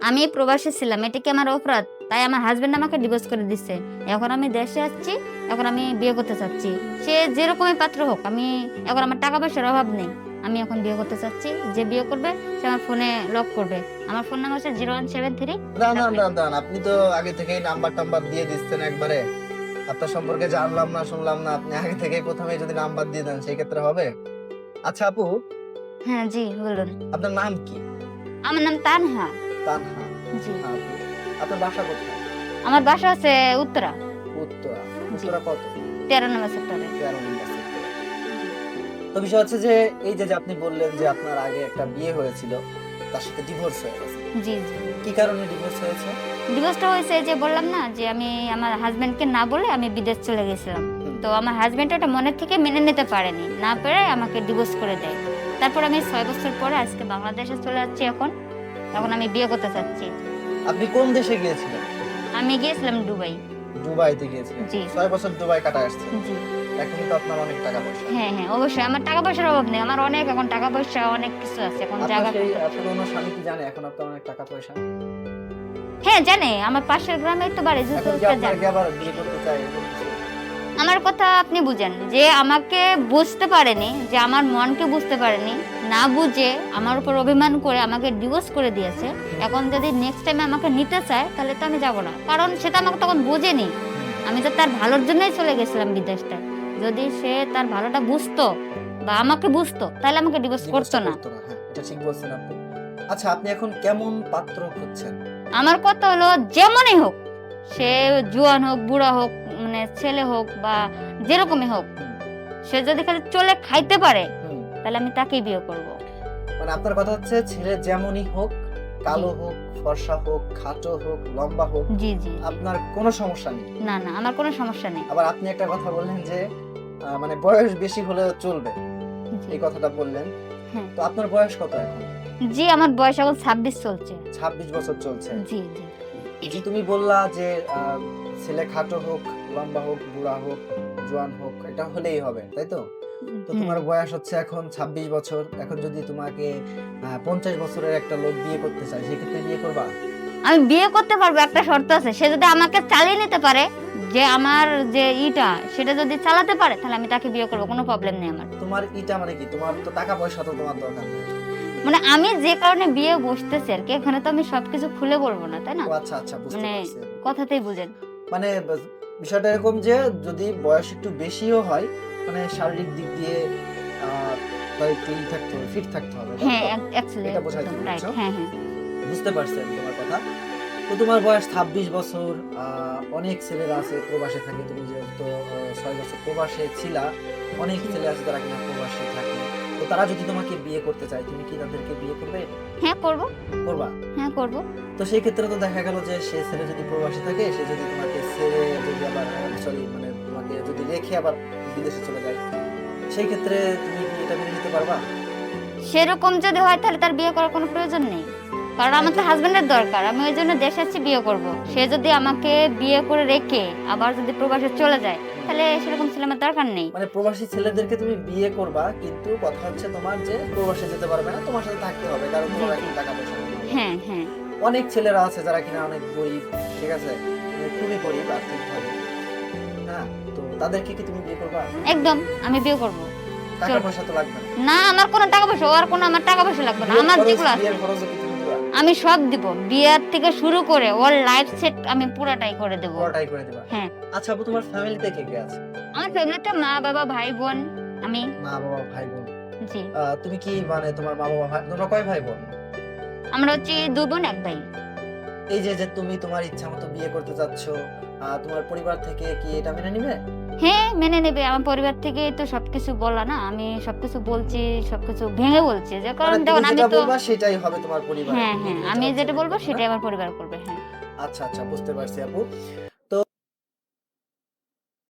আমি প্রবাসী ছিলাম, এটা কি আমার অপরাধ? তাই আমার হাজবেন্ড আমাকে ডিভোর্স করে দিচ্ছে। এখন আমি দেশে আসছি, এখন আমি বিয়ে করতে চাচ্ছি। সে যেরকমই পাত্র হোক, এখন আমার টাকা পয়সার অভাব নেই। আমি এখন বিয়ে করতে চাচ্ছি। যে বিয়ে করবে সে আমার ফোনে লক করবে। আমার ফোন নাম্বার হচ্ছে 0173। দাঁড়ান, আপনি তো আগে থেকেই নাম্বার টাম্বার দিয়ে দিচ্ছেন একবারে। আপনার সম্পর্কে জানলাম না, শুনলাম না, আপনি আগে থেকেই প্রথমে যদি নাম্বার দিয়ে দেন সেই ক্ষেত্রে হবে? আচ্ছা আপু, হ্যাঁ জি বলুন। আপনার নাম কি? আমার নাম তানহা। তানহা। জি। আপু, আপনার বাসা কোথায়? আমার বাসা আছে উত্তরা। উত্তরা। উত্তরা কত? 13 নম্বর সেক্টরে। 13 নম্বর সেক্টরে। তো বিষয় হচ্ছে যে এই যে আপনি বললেন যে আপনার আগে একটা বিয়ে হয়েছিল, তার সাথে ডিভোর্স হয়ে গেছে। জি জি। কি কারণে ডিভোর্স হয়েছে? ডিভোর্সটা হয়েছে যে বললাম না যে আমি আমার হাজবেন্ডকে না বলে আমি বিদেশ চলে গেছিলাম। তো আমার হাজবেন্ড ওটা মনের থেকে মেনে নিতে পারেনি, না পেরে আমাকে ডিভোর্স করে দেয়। তারপর আমি 6 বছর পরে আজকে বাংলাদেশে চলে যাচ্ছি। এখন আমি বিয়ে করতে চাচ্ছি। আপনি কোন দেশে গিয়েছিলেন? আমি গিয়েছিলাম দুবাই। দুবাইতে গিয়েছিলেন? জি। 6 বছর দুবাই কাটায় আসছেন। জি। এখন তো আপনার অনেক টাকা পয়সা। হ্যাঁ হ্যাঁ অবশ্যই, আমার টাকা পয়সার অভাব নেই। আমার অনেক এখন টাকা পয়সা অনেক কিছু আছে, এখন আপনার জায়গা। সেই পুরনো স্বামী কি জানে এখন আপনার অনেক টাকা পয়সা? হ্যাঁ জানে, আমার পাশের গ্রামে তো বাড়ি। এখন কি আপনাকে আবার বিয়ে করতে চায় এরকম কিছু? আমার কথা আপনি বুঝেন, যে আমাকে বুঝতে পারেনি, যে আমার মনকে বুঝতে পারেনি, না বুঝে আমার উপর অভিমান করে আমাকে ডিভোর্স করে দিয়েছে। এখন যদি নেক্সট টাইম আমাকে নিতে চায় তাহলে তো আমি যাব না, কারণ সেটা আমাকে তখন বোঝেনি। আমি তো তার ভালোর জন্যই চলে গেছিলাম বিদেশটা। যদি সে তার ভালোটা বুঝতো বা আমাকে বুঝতো তাহলে আমাকে ডিভোর্স করতো না। হ্যাঁ, এটা ঠিক বলছেন আপনি। আচ্ছা, আপনি এখন কেমন পাত্র খুঁজছেন? আমার কথা হলো যেমনই হোক, সে জোয়ান হোক, বুড়া হোক, মানে ছেলে হোক বা যেরকমই হোক, সে যদি খালি চলে খাইতে পারে তাহলে আমি তাকেই বিয়ে করব। মানে আপনার কথা হচ্ছে ছেলে যেমনই হোক, কালো হোক, ফর্সা হোক, খাটো হোক, লম্বা হোক, জি জি। আপনার কোনো সমস্যা নেই? না না, আমার কোনো সমস্যা নেই। আবার আপনি একটা কথা বললেন যে মানে বয়স বেশি হলেও চলবে, জি। এই কথাটা বললেন। হ্যাঁ। তো আপনার বয়স কত এখন? জি আমার বয়স এখন 26 চলছে। 26 বছর চলছে। জি জি। যে তুমি বললা যে ছেলে খাটো হোক, লম্বা হোক, বুড়া হোক, জোয়ান হোক, এটা হলেই হবে, তাই তো? তো তোমার বয়স হচ্ছে এখন 26 বছর। এখন যদি তোমাকে 50 বছরের একটা লোক বিয়ে করতে চায়, সেক্ষেত্রে বিয়ে করবা? আমি বিয়ে করতে পারবো, একটা শর্ত আছে। সে যদি আমাকে চালিয়ে নিতে পারে, যে আমার যে সেটা যদি চালাতে পারে, তাহলে আমি তাকে বিয়ে করবো, কোনো প্রবলেম নেই আমার। তোমার ইটা মানে কি? তোমার তো টাকা পয়সা তো তোমার দরকার নেই। মানে আমি যে কারণে বিয়ে বসতেছি আর কি, এখানে তো আমি সবকিছু খুলে বলবো না, তাই না? ও আচ্ছা আচ্ছা, বুঝতে মানে পারছি। কথাতেই বুঝেন। মানে বিষয়টা এরকম যে যদি বয়স একটু বেশিও হয়, মানে শারীরিক দিক দিয়ে একটু থাকতে হবে, ফিট থাকতে হবে, তাই হ্যাঁ তো? অ্যাকচুয়ালি এটা বোঝাইতে রাইট। চাচ্ছো? হ্যাঁ হ্যাঁ। বুঝতে পারছি আমি তোমার কথা। তো তোমার বয়স 26 বছর। অনেক ছেলেরা আছে প্রবাসে থাকে, তুমি যেহেতু 6 বছর প্রবাসে ছিলা, অনেক ছেলে আছে যারা কিনা প্রবাসে থাকে। তো তারা যদি তোমাকে বিয়ে করতে চায়, তুমি কি তাদেরকে বিয়ে করবে? হ্যাঁ করব। করবা? হ্যাঁ করব। তো সেই ক্ষেত্রে তো দেখা গেল যে সে ছেলে যদি প্রবাসে থাকে, সে যদি তোমাকে ছেড়ে যদি আবার মানে তোমাকে যদি রেখে আবার বিদেশে চলে যায়, সেই ক্ষেত্রে তুমি কি এটা মেনে নিতে পারবা? সেরকম যদি হয় তাহলে তার বিয়ে করার কোনো প্রয়োজন নেই, কারণ আমার তো হাজবেন্ডের দরকার। আমি ওই জন্য দেশে আছি, বিয়ে করব। সে যদি আমাকে বিয়ে করে রেখে আবার যদি প্রবাসে চলে যায়, তাহলে সেরকম ছেলে আমার দরকার নেই। মানে প্রবাসী ছেলেদেরকে তুমি বিয়ে করবা, কিন্তু কথা হচ্ছে তোমার যে প্রবাসে যেতে পারবে না, তোমার সাথে থাকতে হবে, কারণ তোমার এখন টাকা পয়সা নেই। হ্যাঁ হ্যাঁ। অনেক ছেলেরা আছে যারা কিনা অনেক গরিব, ঠিক আছে, মানে খুবই গরিব আর্থিকভাবে। হ্যাঁ, তো তাদেরকে কি তুমি বিয়ে করবা? একদম আমি বিয়ে করব। টাকা পয়সা তো লাগবে না। না আমার কোনো টাকা পয়সা, আর কোনো আমার টাকা পয়সা লাগবে না। আমার যেগুলো আছে বিয়ের খরচও কি তুমি দিবা? আমি সব দিব। বিয়ের থেকে শুরু করে ওর লাইফ সেট আমি পুরাটাই করে দেব। পুরোটাই করে দিবা? হ্যাঁ। আচ্ছা আপু, তোমার ফ্যামিলিতে কে কে আছে? আমার ফ্যামিলিতে মা বাবা ভাই বোন আমি। মা বাবা ভাই বোন। জি। তুমি কি মানে তোমার মা বাবা ভাই, তোমরা কয় ভাই বোন? আমরা হচ্ছে 2 বোন 1 ভাই। এই যে যে তুমি তোমার ইচ্ছা মতো বিয়ে করতে যাচ্ছ, তোমার পরিবার থেকে কি এটা মেনে নিবে? হ্যাঁ মেনে নেবে। আমার পরিবার থেকে তো সবকিছু বলা না, আমি সবকিছু বলছি, সবকিছু ভেঙে বলছি, যে কারণ মানে দেখুন তুমি আমি যেটা তো বলবা সেটাই হবে তোমার পরিবার। হ্যাঁ হ্যাঁ আমি যেটা বলবো সেটাই আমার পরিবার করবে। হ্যাঁ। আচ্ছা আচ্ছা, বুঝতে পারছি আপু।